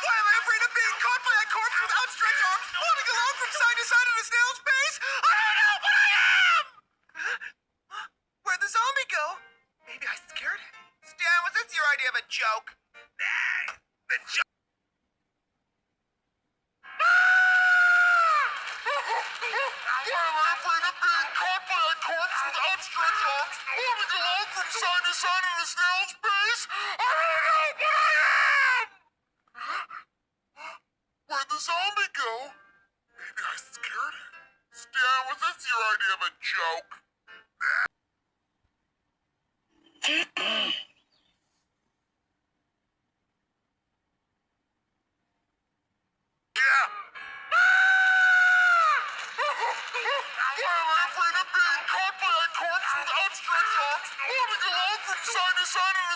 Why am I afraid of being caught by a corpse with outstretched arms, holding along from side to side in a snail's pace? I don't know, but I am! Where'd the zombie go? Maybe I scared him. Stan, was this your idea of a joke? Nah, the joke. Why am I afraid of being caught by a corpse with outstretched arms, holding along from side to side in a snail's pace? I don't know, but I am! Where'd the zombie go? Maybe I scared him. Stan, was this your idea of a joke? Yeah. Why am I afraid of being caught by a corpse with outstretched arms, holding along from side to side in